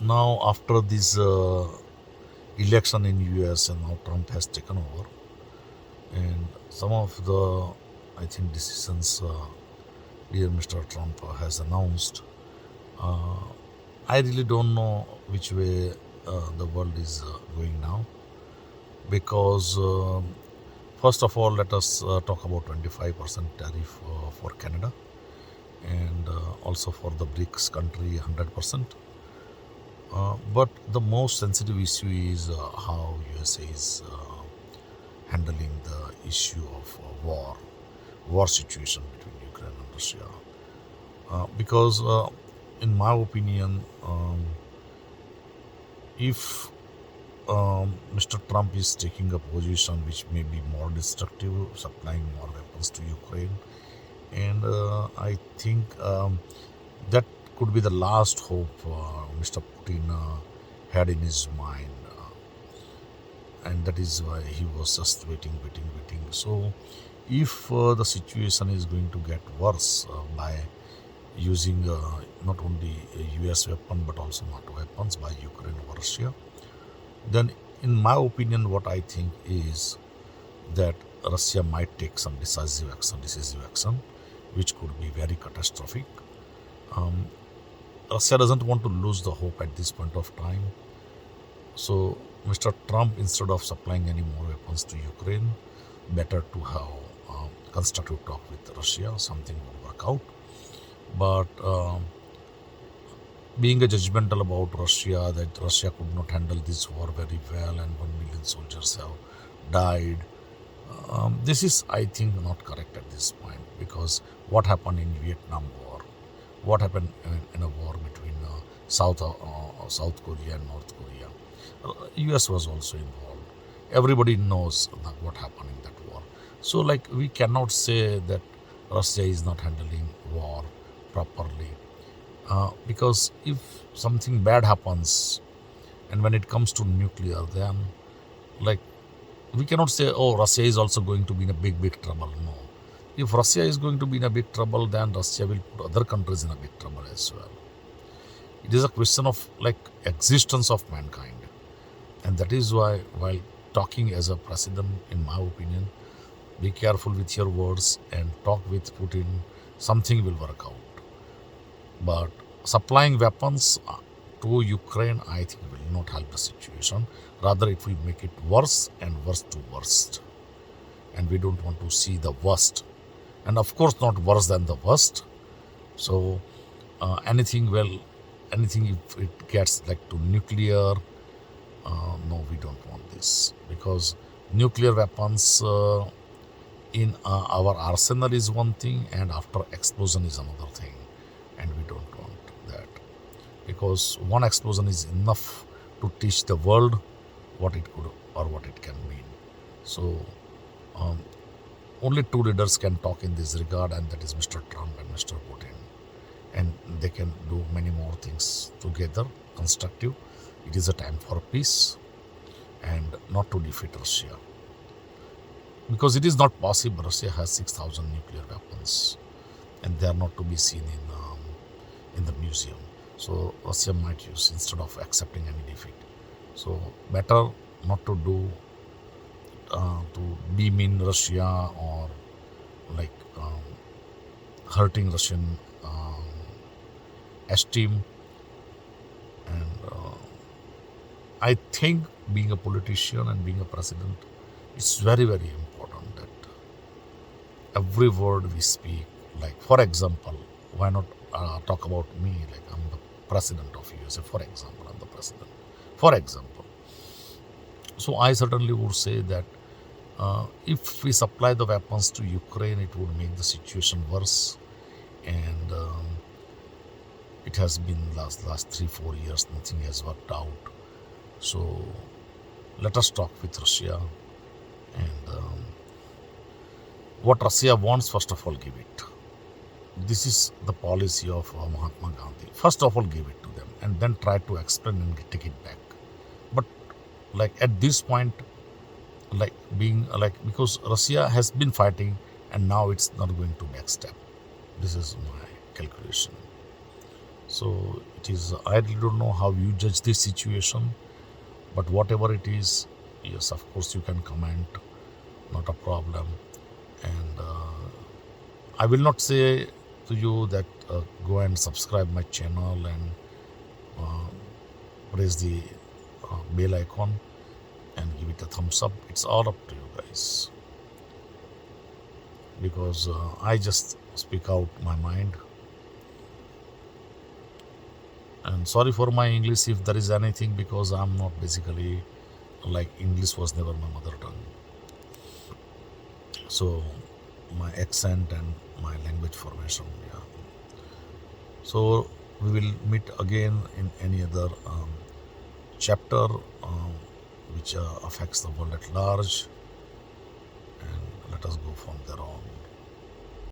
now after this election in US, and now Trump has taken over, and some of the, I think, decisions dear Mr. Trump has announced, uh, I really don't know which way the world is going now, because first of all, let us talk about 25% tariff for Canada, and also for the BRICS country 100%. But the most sensitive issue is how USA is handling the issue of war situation between Ukraine and Russia. Because, in my opinion, if Mr. Trump is taking a position which may be more destructive, supplying more weapons to Ukraine, and I think that could be the last hope Mr. Putin had in his mind, and that is why he was just waiting. So, if the situation is going to get worse by using not only a US weapon but also NATO weapons by Ukraine or Russia, then in my opinion, what I think is that Russia might take some decisive action, which could be very catastrophic. Russia doesn't want to lose the hope at this point of time. So Mr. Trump, instead of supplying any more weapons to Ukraine, better to have constructive talk with Russia, something will work out. But being a judgmental about Russia, that Russia could not handle this war very well and 1 million soldiers have died, this is, I think, not correct at this point, because what happened in Vietnam War, what happened in a war between South Korea and North Korea, US was also involved. Everybody knows what happened in that war. So, like, we cannot say that Russia is not handling war properly, because if something bad happens, and when it comes to nuclear, then, like, we cannot say, oh, Russia is also going to be in a big trouble. No. If Russia is going to be in a big trouble, then Russia will put other countries in a big trouble as well. It is a question of, like, existence of mankind. And that is why, while talking as a president, in my opinion, be careful with your words and talk with Putin. Something will work out. But supplying weapons to Ukraine, I think, will not help the situation. Rather, it will make it worse and worse to worst. And we don't want to see the worst. And of course, not worse than the worst. So, anything if it gets like to nuclear, no, we don't want this. Because nuclear weapons in our arsenal is one thing, and after explosion is another thing. And we don't want that. Because one explosion is enough to teach the world what it could or what it can mean. So, only two leaders can talk in this regard, and that is Mr. Trump and Mr. Putin. And they can do many more things together, constructive. It is a time for peace and not to defeat Russia. Because it is not possible. Russia has 6,000 nuclear weapons, and they are not to be seen in the museum. So Russia might use instead of accepting any defeat. So better not to do to demean Russia or like hurting Russian esteem. And I think being a politician and being a president, it's very important that every word we speak, like, for example, why not talk about me, like I'm the president of USA, for example, I'm the president, for example. So I certainly would say that if we supply the weapons to Ukraine, it would make the situation worse. And it has been last 3-4 years, nothing has worked out. So let us talk with Russia, and what Russia wants, first of all, give it. This is the policy of Mahatma Gandhi. First of all, give it to them, and then try to explain and take it back. But, like, at this point, like, being like, because Russia has been fighting, and now it's not going to backstep. This is my calculation. So it is. I really don't know how you judge this situation, but whatever it is, yes, of course you can comment. Not a problem. And I will not say to you that go and subscribe my channel and uh, press the bell icon and give it a thumbs up. It's all up to you guys, because I just speak out my mind. And sorry for my English if there is anything, because I'm not basically, like, English was never my mother tongue. So my accent and my language formation, yeah. So we will meet again in any other chapter which affects the world at large, and let us go from there on.